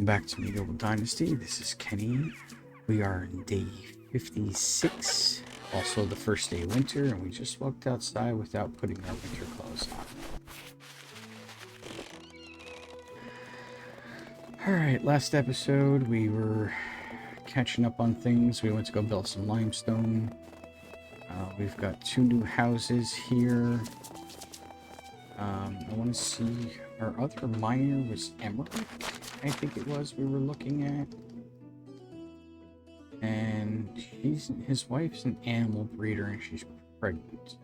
Back to Medieval Dynasty. This is Kenny. We are on day 56, also the first day of winter, and we just walked outside without putting our winter clothes on. Alright, last episode we were catching up on things. We went to go build some limestone. We've got 2 new houses here. I want to see, our other miner was Emerald, I think it was, we were looking at. And his wife's an animal breeder and she's pregnant.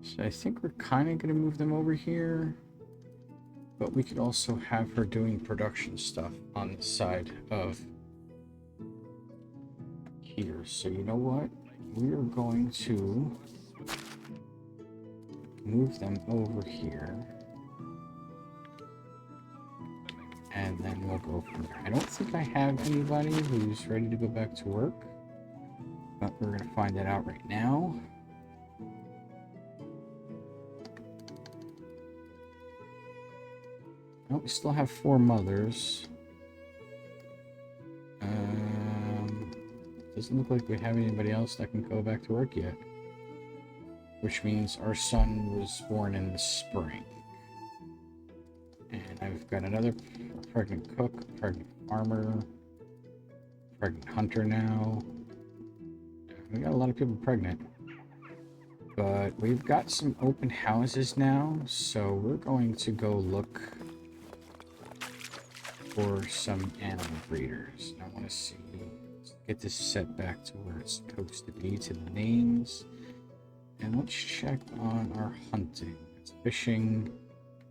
So I think we're kind of going to move them over here. But we could also have her doing production stuff on the side of here. So you know what? We are going to move them over here. And then we'll go from there. I don't think I have anybody who's ready to go back to work. But we're going to find that out right now. Oh, we still have 4 mothers. Doesn't look like we have anybody else that can go back to work yet. Which means our son was born in the spring. And I've got another pregnant cook, pregnant farmer, pregnant hunter now. We got a lot of people pregnant. But we've got some open houses now, so we're going to go look for some animal breeders. I want to see, let's get this set back to where it's supposed to be, to the names. And let's check on our hunting. It's fishing.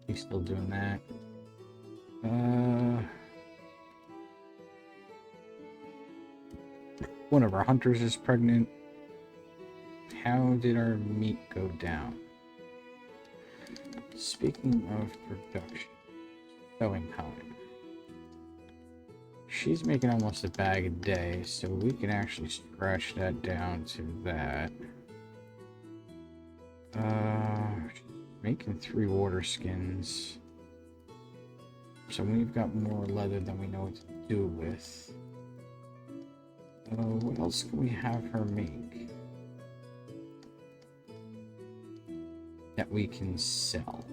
He's still doing that. One of our hunters is pregnant. How did our meat go down? Speaking of production, sewing powder. She's making almost a bag a day, so we can actually scratch that down to that. Making 3 water skins. So we've got more leather than we know what to do with. What else can we have her make that we can sell?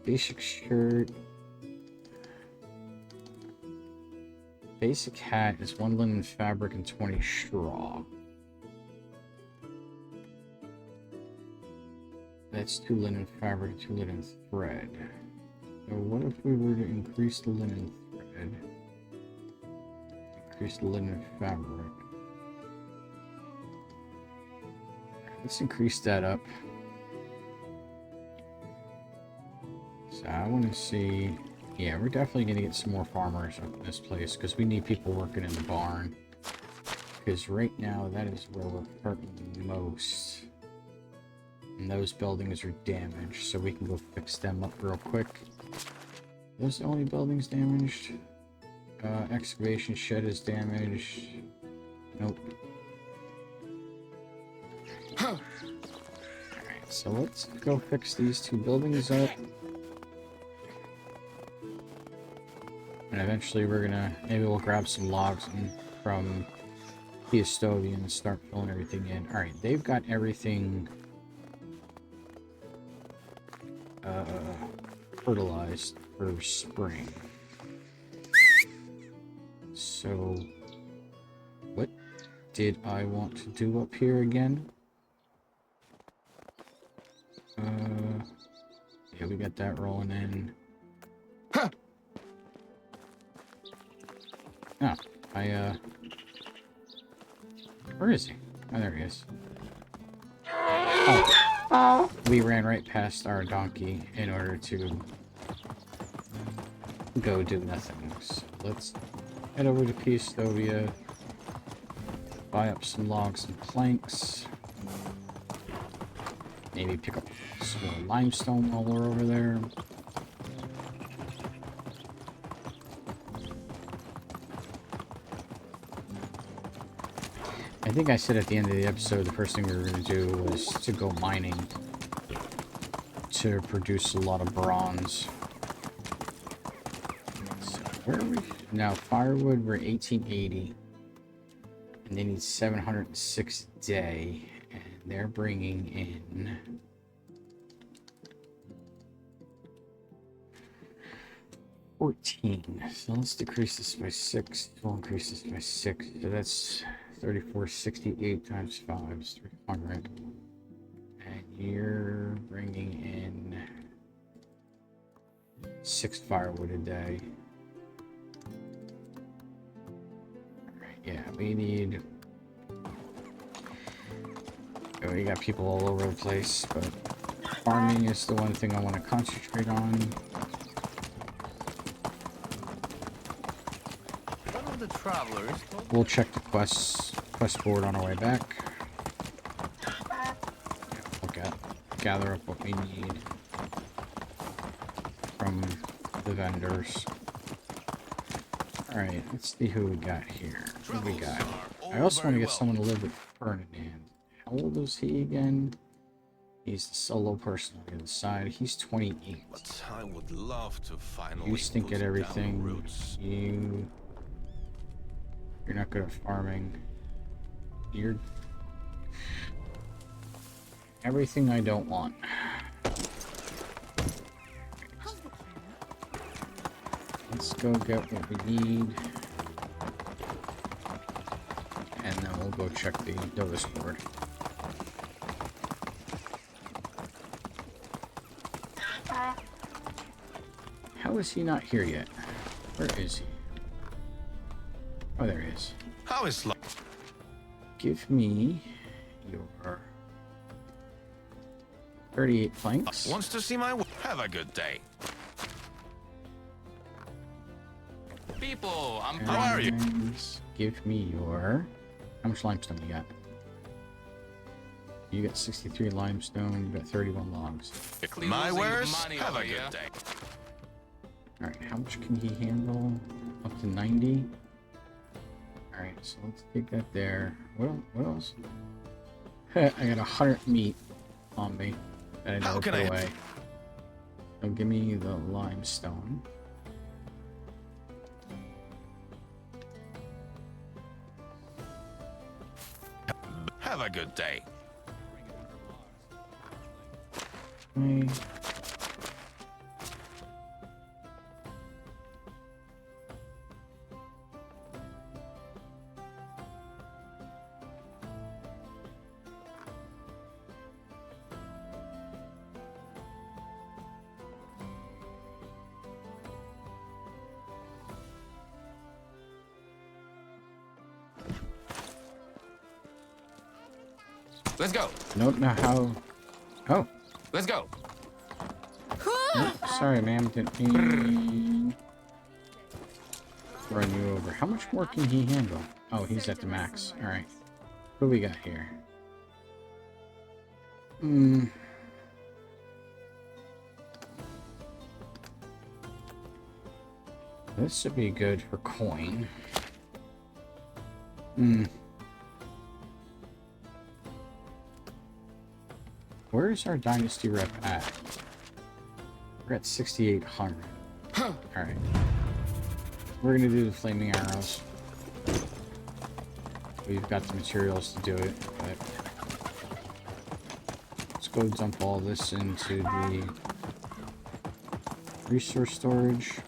Basic shirt. Basic hat is 1 linen fabric and 20 straw. That's 2 linen fabric, 2 linen thread. So what if we were to increase the linen thread? Increase the linen fabric. Let's increase that up. So I want to see... Yeah, we're definitely going to get some more farmers up in this place because we need people working in the barn. Because right now, that is where we're hurting the most. And those buildings are damaged, so we can go fix them up real quick. Those are the only buildings damaged. Excavation shed is damaged. Nope. Alright, so let's go fix these 2 buildings up. And eventually we're gonna, maybe we'll grab some logs from the Estovian and start filling everything in. Alright, they've got everything fertilized for spring. So, what did I want to do up here again? Yeah, we got that rolling in. Oh, where is he? Oh, there he is. Oh, we ran right past our donkey in order to go do nothing. So let's head over to Piastovia, buy up some logs and planks, maybe pick up some more limestone while we're over there. I think I said at the end of the episode the first thing we were going to do was to go mining to produce a lot of bronze. So where are we? Now, firewood, we're 1880. And they need 706 a day. And they're bringing in... 14. So let's decrease this by 6. We'll increase this by 6. So that's 3468 times 5 is 300. And you're bringing in 6 firewood a day. Alright, yeah, we need... Oh, we got people all over the place, but farming is the one thing I want to concentrate on. The travelers. We'll check the quest board on our way back. We'll gather up what we need from the vendors. Alright, let's see who we got here. Who we got? I also want to get someone to live with Ferdinand. How old is he again? He's the solo person on the other side. He's 28. But I would love to finally You stink at everything. You're not good at farming. You're... everything I don't want. Let's go get what we need. And then we'll go check the notice board. How is he not here yet? Where is he? Oh, there he is. How is life? Give me your 38 planks. Wants to see my... Have a good day. People, how are you? Give me your... How much limestone you got? You got 63 limestone, you got 31 logs. My wares, have a good day. Alright, how much can he handle? Up to 90? Alright, so let's take that there. What else? I got 100 meat on me that I never put away. So give me the limestone. Have a good day. Okay. Let's go. Don't know how... Oh. Let's go. Oh, sorry, ma'am. Didn't mean... run you over. How much more can he handle? Oh, he's at the max. Alright. What do we got here? This should be good for coin. Where's our Dynasty rep at? We're at 6,800. Alright. We're gonna do the flaming arrows. We've got the materials to do it, but let's go dump all this into the resource storage.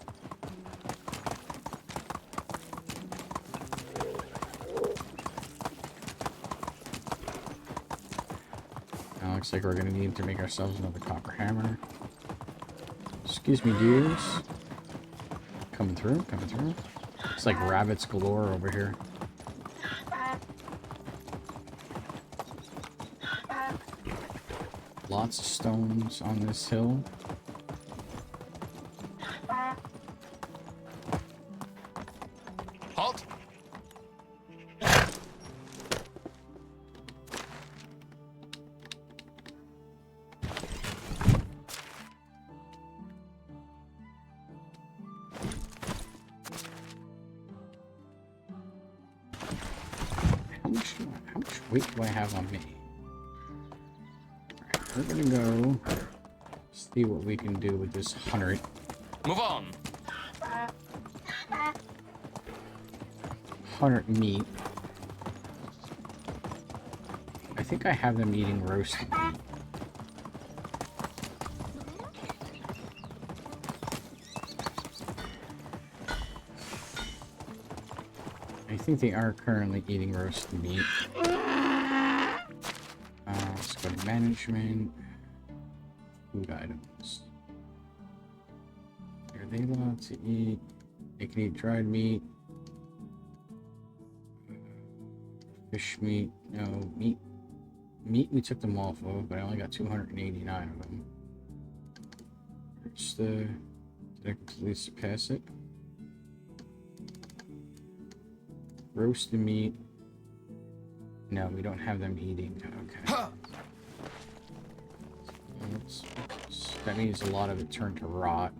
Now looks like we're gonna need to make ourselves another copper hammer. Excuse me, dears. Coming through, coming through. It's like rabbits galore over here. Lots of stones on this hill. Halt. weight do I have on me? Alright, we're gonna go see what we can do with this 100. Move on. 100 meat. I think I have them eating roasted meat. I think they are currently eating roasted meat. Let's go to management. Food items. Are they allowed to eat? They can eat dried meat. Fish meat. No, meat. Meat we took them off of, but I only got 289 of them. Where's the... Did I completely surpass it? Roasted meat. No, we don't have them eating. Okay. That means a lot of it turned to rot.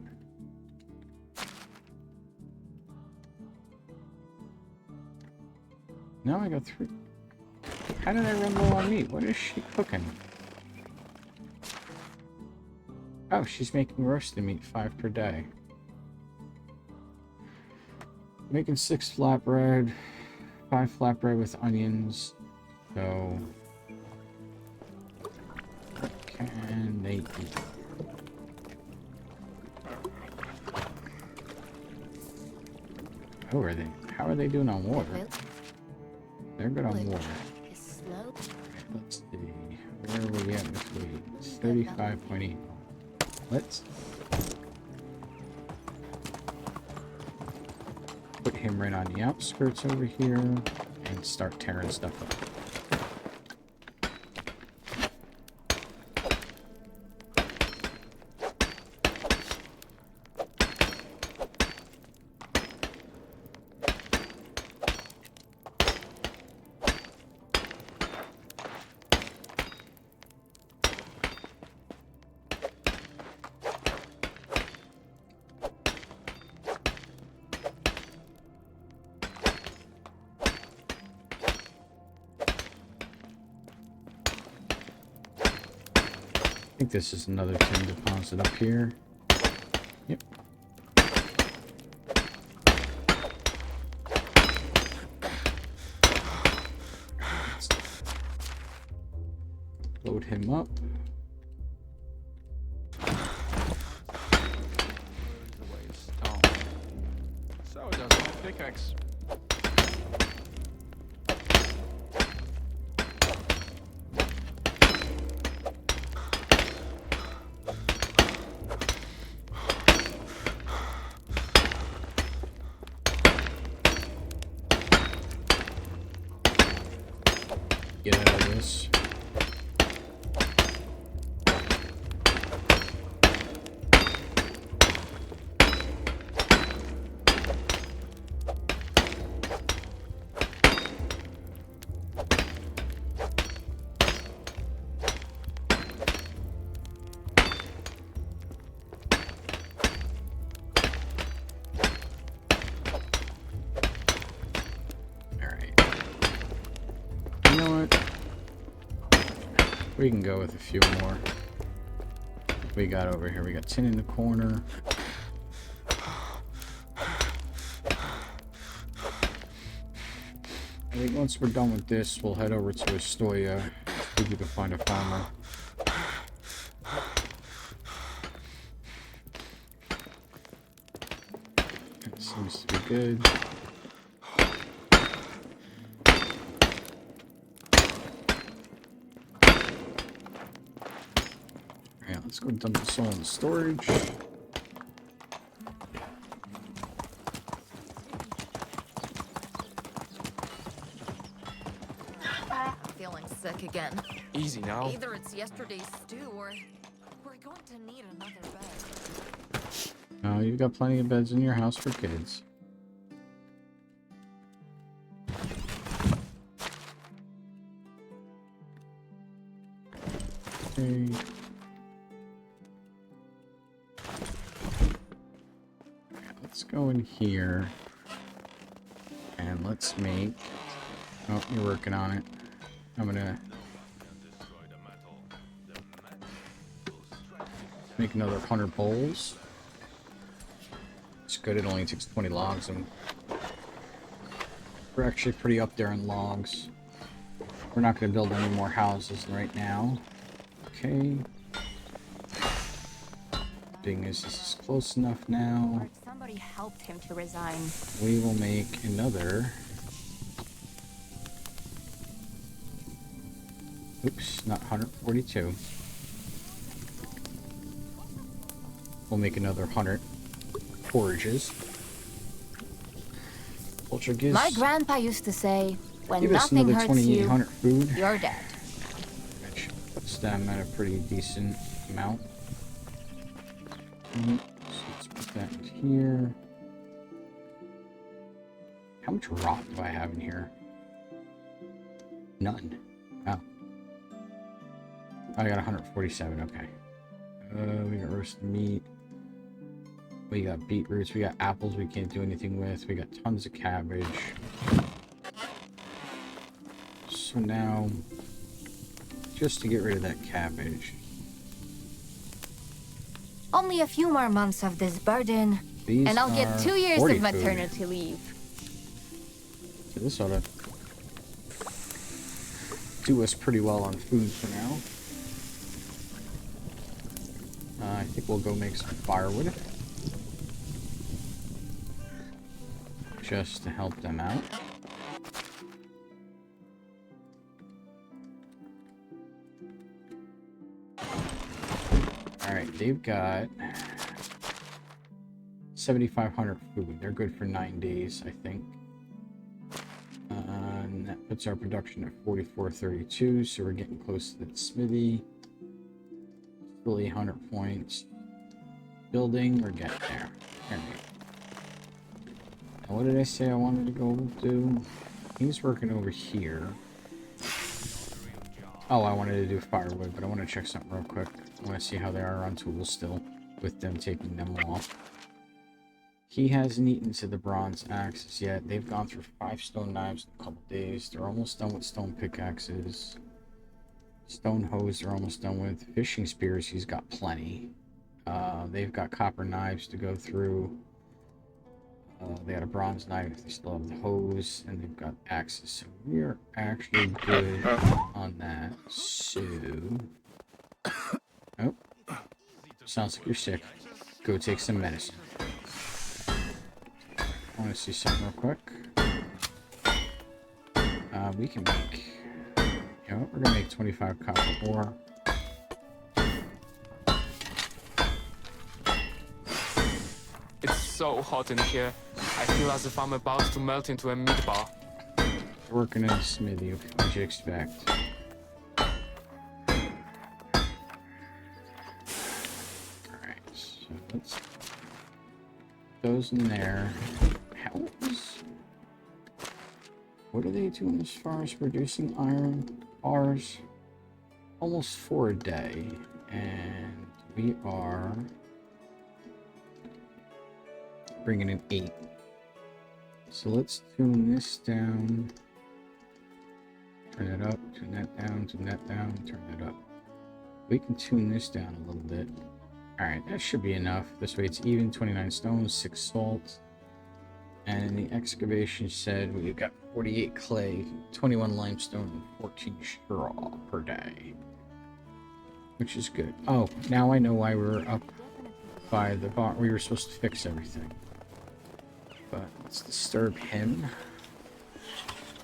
Now I got 3. How did I run low on meat? What is she cooking? Oh, she's making roasted meat 5 per day. Making 6 flatbread, 5 flatbread with onions. So, what can they eat? How are they? How are they doing on water? They're good on water. Let's see. Where are we at with weight? It's 35.8. Let's put him right on the outskirts over here and start tearing stuff up. I think this is another tin deposit up here. Yep. Let's load him up. So does my pickaxe. Get out of this. We can go with a few more. What we got over here? We got tin in the corner. I think once we're done with this, we'll head over to Astoria. See if we can find a farmer. That seems to be good. Let's go dump this all in the storage. Feeling sick again. Easy now. Either it's yesterday's stew or we're going to need another bed. Oh, you've got plenty of beds in your house for kids. Okay. Let's go in here and let's make... Oh, you're working on it. I'm gonna make another 100 bowls. It's good, it only takes 20 logs, and we're actually pretty up there in logs. We're not gonna build any more houses right now. Okay. Being as this is close enough now, Or somebody helped him to resign. we will make another. Oops, not 142. We'll make another 100 forages. Ultra gives, My grandpa used to say, when give us nothing another hurts you, 2,800 food, you're dead. which puts them at a pretty decent amount. So let's put that in here. How much rock do I have in here? None. Oh. I got 147, okay. We got roasted meat. We got beetroots, we got apples we can't do anything with. We got tons of cabbage. So now, just to get rid of that cabbage, Only a few more months of this burden, these and I'll get are 2 years 40 of food. maternity leave. So this ought to do us pretty well on food for now. I think we'll go make some firewood. Just to help them out. Alright, they've got 7,500 food. They're good for 9 days, I think. And that puts our production at 4432, so we're getting close to the smithy. Still 800 points. Building, we're getting there. Alright. Now, what did I say I wanted to go do? He's working over here. Oh, I wanted to do firewood, but I want to check something real quick. I want to see how they are on tools still, with them taking them off. He hasn't eaten to the bronze axes yet. They've gone through 5 stone knives in a couple days. They're almost done with stone pickaxes. Stone hoes they're almost done with. Fishing spears, he's got plenty. They've got copper knives to go through. They got a bronze knife, they still have the hose, and they've got axes. So we're actually good on that. So... Oh. Sounds like you're sick. Go take some medicine. I want to see something real quick. We can make... You know what? We're going to make 25 copper ore. It's so hot in here. I feel as if I'm about to melt into a meatball. Working in a smithy, what you expect? Alright, so let's put those in there. How is... What are they doing as far as producing iron bars? Almost 4 a day, and we are bringing in 8. So let's tune this down, turn it up, tune that down, turn it up. We can tune this down a little bit. Alright, that should be enough. This way it's even, 29 stones, 6 salt. And the excavation said we've got 48 clay, 21 limestone, and 14 straw per day. Which is good. Oh, now I know why we were up by the bar. We were supposed to fix everything. But let's disturb him.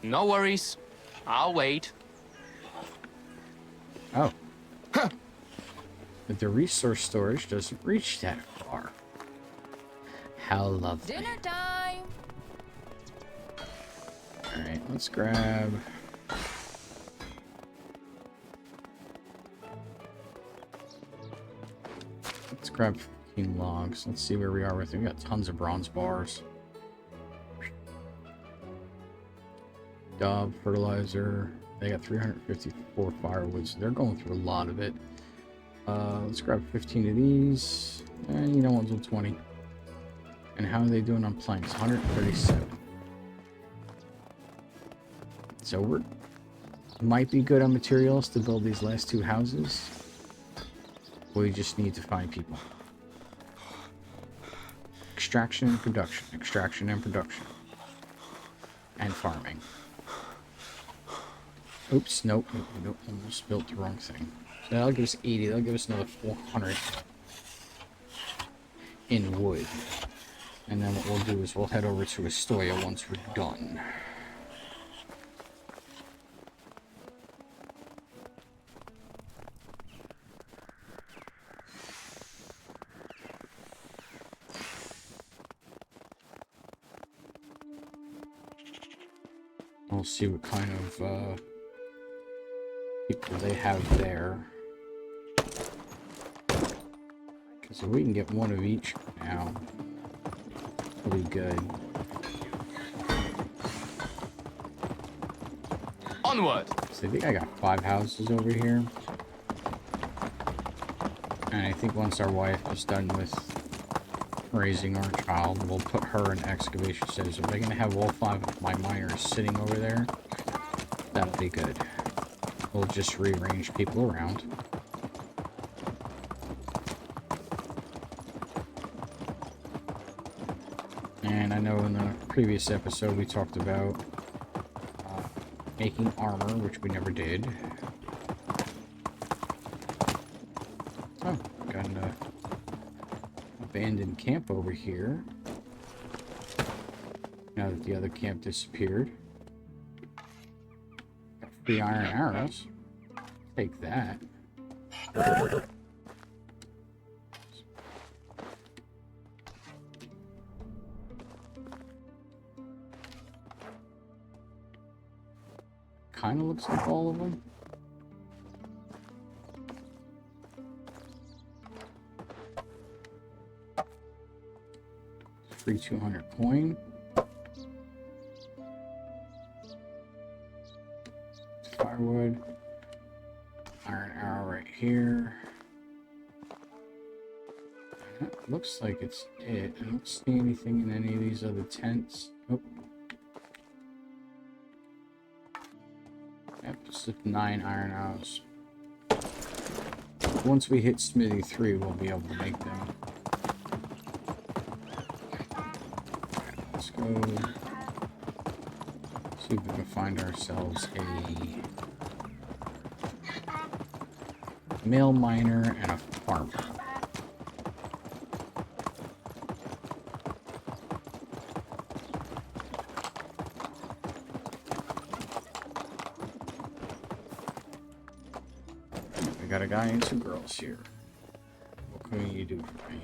No worries. I'll wait. Oh. Huh. But the resource storage doesn't reach that far. How lovely. Dinner time! Alright, let's grab... Let's grab 15 logs. Let's see where we are with it. We got tons of bronze bars. Dove, fertilizer. They got 354 firewood, so they're going through a lot of it. Let's grab 15 of these. And you know what, we'll do 20. And how are they doing on planks? 137. So we're Might be good on materials to build these last two houses. We just need to find people. Extraction and production. Extraction and production. And farming. Oops, nope. Nope, almost built the wrong thing. So that'll give us 80. That'll give us another 400 in wood. And then what we'll do is we'll head over to Astoria once we're done. We'll see what kind of people they have there. Because if we can get one of each now, it'll be good. Onward! So I think I got 5 houses over here. And I think once our wife is done with raising our child, we'll put her in excavation centers. So if I can have all 5 of my miners sitting over there, that'll be good. We'll just rearrange people around. And I know in the previous episode we talked about making armor, which we never did. Oh, got an abandoned camp over here. Now that the other camp disappeared. Got 3 iron arrows. Take that. Kind of looks like all of them. Free 200 coin. Firewood. Iron arrow right here. That looks like it's it. I don't see anything in any of these other tents. Oh. Yep, just 9 iron arrows. Once we hit Smithy 3, we'll be able to make them. Let's go see if we can find ourselves a male miner and a farmer. We got a guy and some girls here. What can you do for me?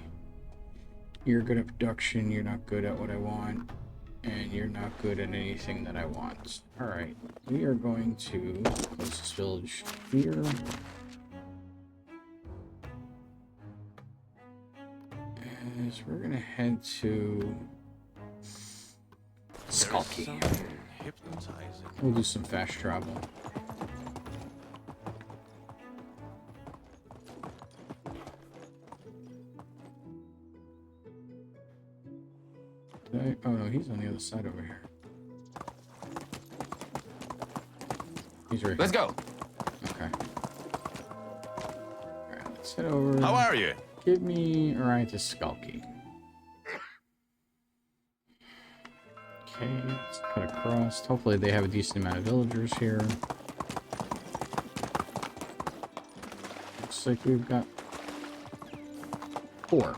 You're good at production, you're not good at what I want, and you're not good at anything that I want. Alright, we are going to close this village here. As we're gonna head to Skulky. Hypnotizing. We'll do some fast travel. Oh no, he's on the other side over here. He's right Let's here. go! Okay. Alright, let's head over. How are you? Give me a ride to Skulky. Okay, let's cut across. Hopefully they have a decent amount of villagers here. Looks like we've got 4.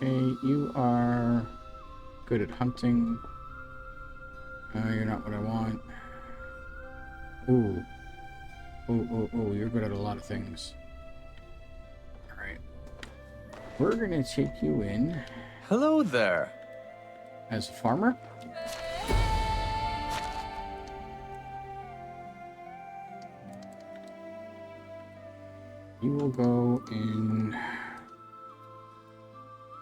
Okay, you are good at hunting. You're not what I want. Ooh. Ooh, you're good at a lot of things. Alright. We're gonna take you in. Hello there. As a farmer? You will go in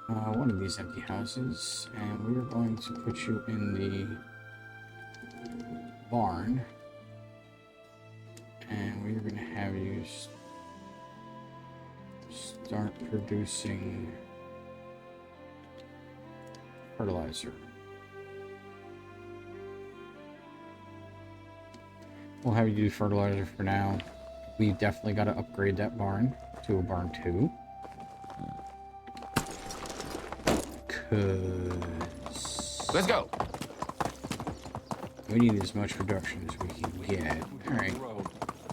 one of these empty houses, and we are going to put you in the barn, and we're going to have you start producing fertilizer. We'll have you do fertilizer for now. We definitely got to upgrade that barn to a barn 2. Cause Let's go. we need as much production as we can get. Alright,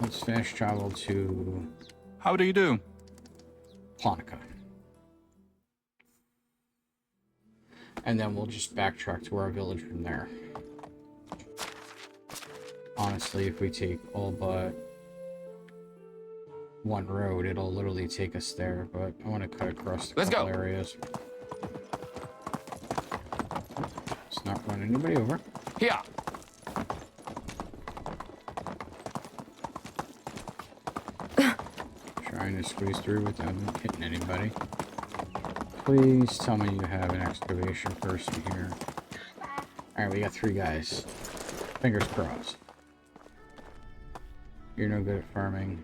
let's fast travel to How do you do? Plonica. And then we'll just backtrack to our village from there. Honestly, if we take all but one road, it'll literally take us there, but I want to cut across the couple areas. Let's not run anybody over. Here. Trying to squeeze through without hitting anybody. Please tell me you have an excavation person here. Alright, we got 3 guys. Fingers crossed. You're no good at farming.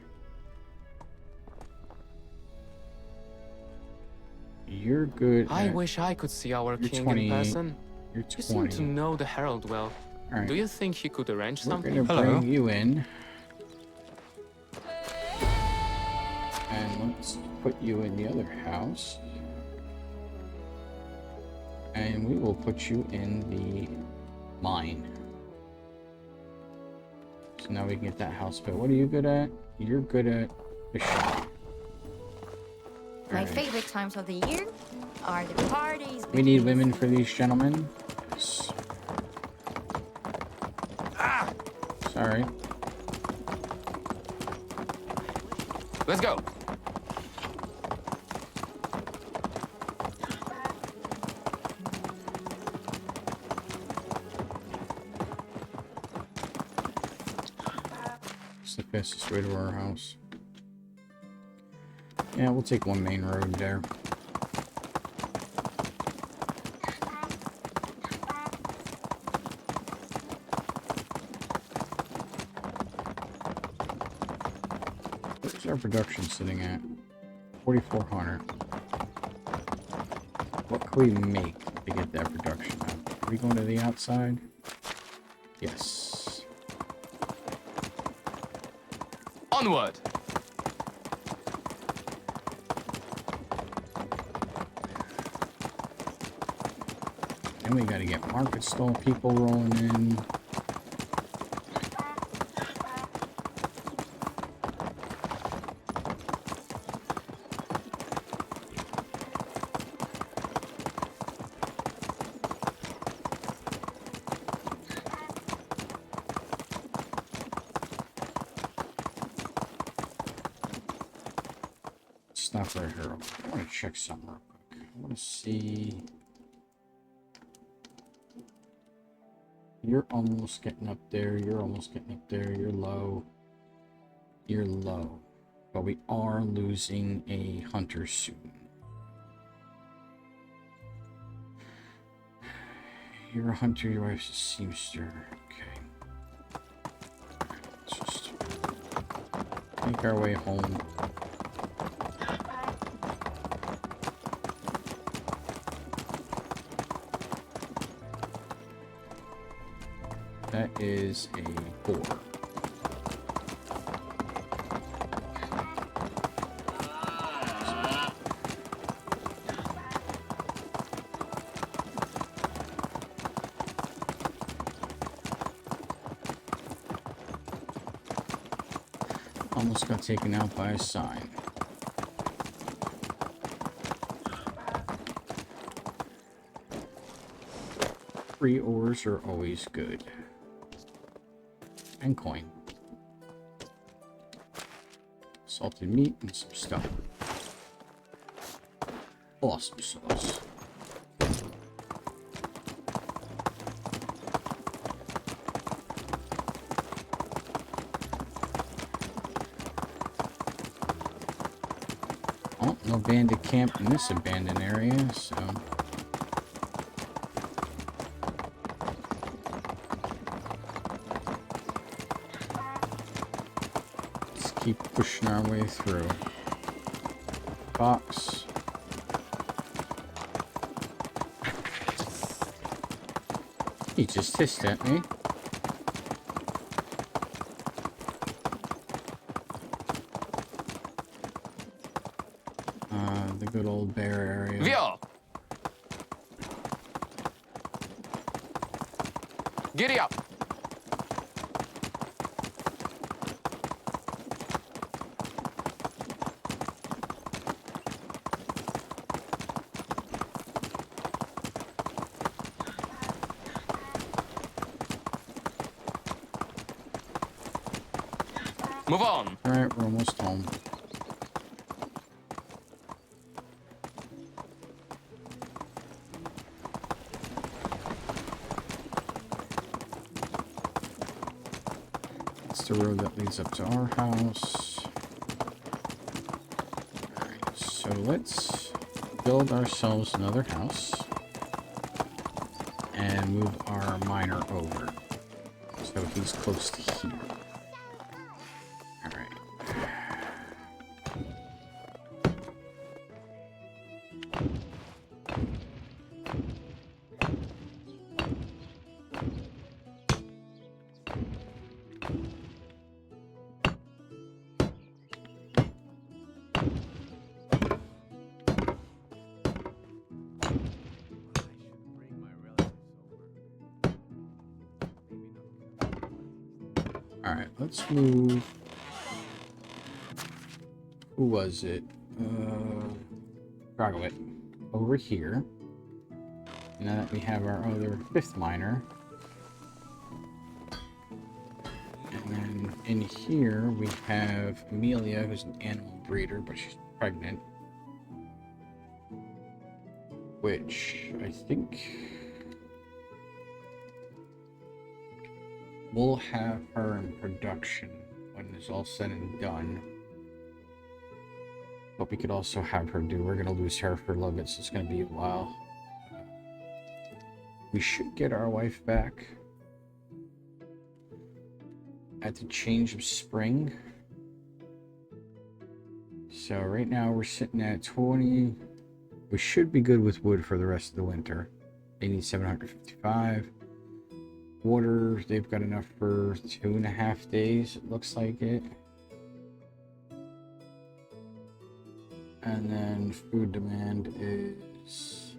You're good I at... wish I could see our You're king 20. in person. You're You seem 20. to know the Herald well. Alright, Do you think he could arrange we're something? gonna Hello. bring you in. And let's put you in the other house. And we will put you in the mine. So now we can get that house built. What are you good at? You're good at fishing. My Alright. favorite times of the year are the parties. We need between women the for these gentlemen. Yes. Sorry. Let's go. It's the fastest way to our house. Yeah, we'll take one main road there. Where's our production sitting at? 4,400. What can we make to get that production up? Are we going to the outside? Yes. Onward. Then we gotta get market stall people rolling in. Stop right here. I want to check something real quick. I want to see. You're almost getting up there. You're almost getting up there. You're low. You're low. But we are losing a hunter soon. You're a hunter. Your wife's a seamster. Okay. Let's just make our way home. That is a 4. Almost got taken out by a sign. Free ores are always good. And coin. Salted meat and some stuff. Awesome sauce. Oh, no bandit camp in this abandoned area, so... keep pushing our way through. Box. He just hissed at me. good old bear area. Vio! Giddy up! Move on! Alright, we're almost home. It's the road that leads up to our house. Alright, so let's build ourselves another house and move our miner over so he's close to here. Alright. Alright, let's move. Who was it? Dragowit. Over here. Now that we have our other 5th miner. And then in here we have Amelia, who's an animal breeder, but she's pregnant. Which I think we'll have her in production when it's all said and done. But we could also have her do. We're gonna lose her for a little bit, so it's gonna be a while. We should get our wife back at the change of spring. So right now we're sitting at 20. We should be good with wood for the rest of the winter. They need 755. Water, they've got enough for 2.5 days, it looks like it. And then food demand is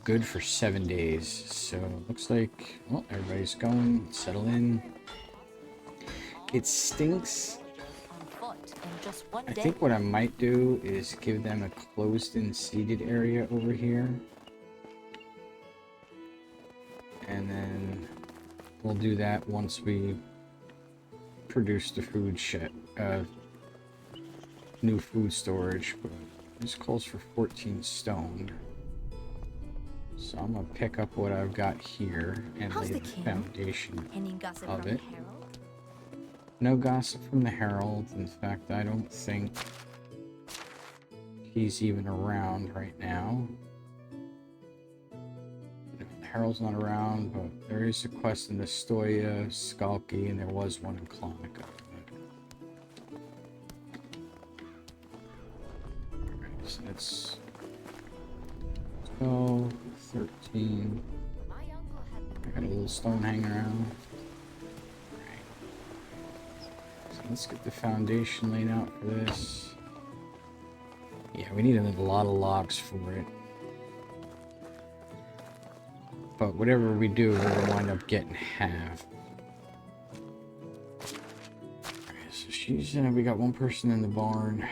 good for 7 days. So it looks like, well, everybody's going, settle in. It stinks. On foot in just one I day. think what I might do is give them a closed-in seated area over here. And then we'll do that once we produce the food shed, new food storage. But this calls for 14 stone. So I'm gonna pick up what I've got here and How's lay the the king? foundation Any gossip of from it. Harold? No gossip from the Herald. In fact, I don't think he's even around right now. Harold's not around, but there is a quest in the Stoya, Skalki, and there was one in Klonika. Alright, so that's 12, 13. My uncle had I got a little stone hanging around. Alright. So let's get the foundation laid out for this. Yeah, we need a lot of logs for it. But whatever we do, we're gonna wind up getting half. Alright, so she's we got one person in the barn.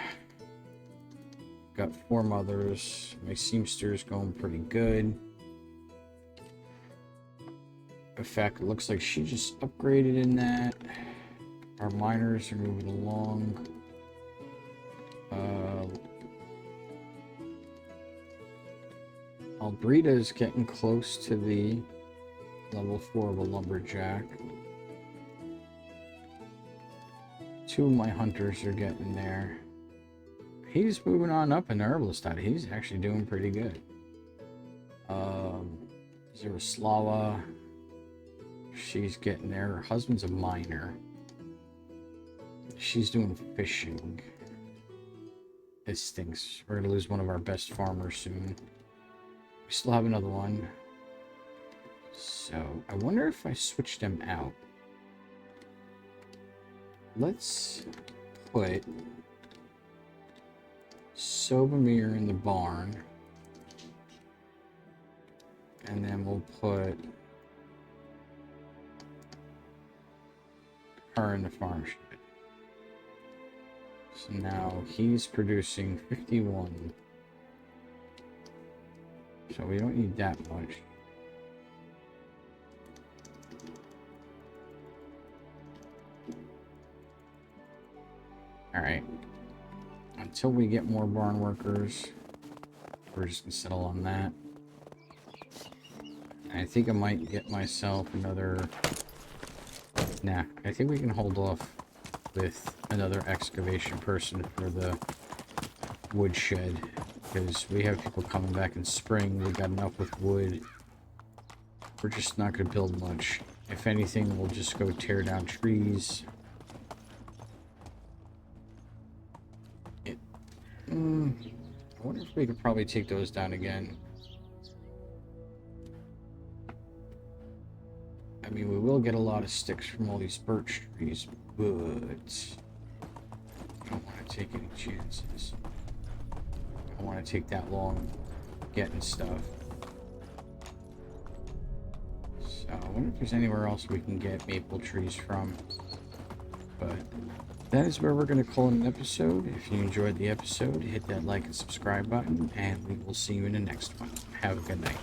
Got 4 mothers. My seamster's going pretty good. In fact, it looks like she just upgraded in that. Our miners are moving along. Albrita is getting close to the level 4 of a lumberjack. 2 of my hunters are getting there. He's moving on up in the herbalist side. He's actually doing pretty good. Zaraslava, she's getting there. Her husband's a miner. She's doing fishing. This stinks. We're gonna lose one of our best farmers soon. We still have another one. So, I wonder if I switch them out. Let's put Sobamir in the barn. And then we'll put her in the farm shed. So now he's producing 51. So we don't need that much. Alright. Until we get more barn workers, we're just gonna settle on that. I think I might get myself another... Nah, I think we can hold off with another excavation person for the woodshed. Because we have people coming back in spring, we got enough with wood. We're just not going to build much. If anything, we'll just go tear down trees. I wonder if we could probably take those down again. I mean, we will get a lot of sticks from all these birch trees, but I don't want to take any chances. I don't want to take that long getting stuff. So I wonder if there's anywhere else we can get maple trees from. But that is where we're going to call it an episode. If you enjoyed the episode, hit that like and subscribe button, and we will see you in the next one. Have a good night.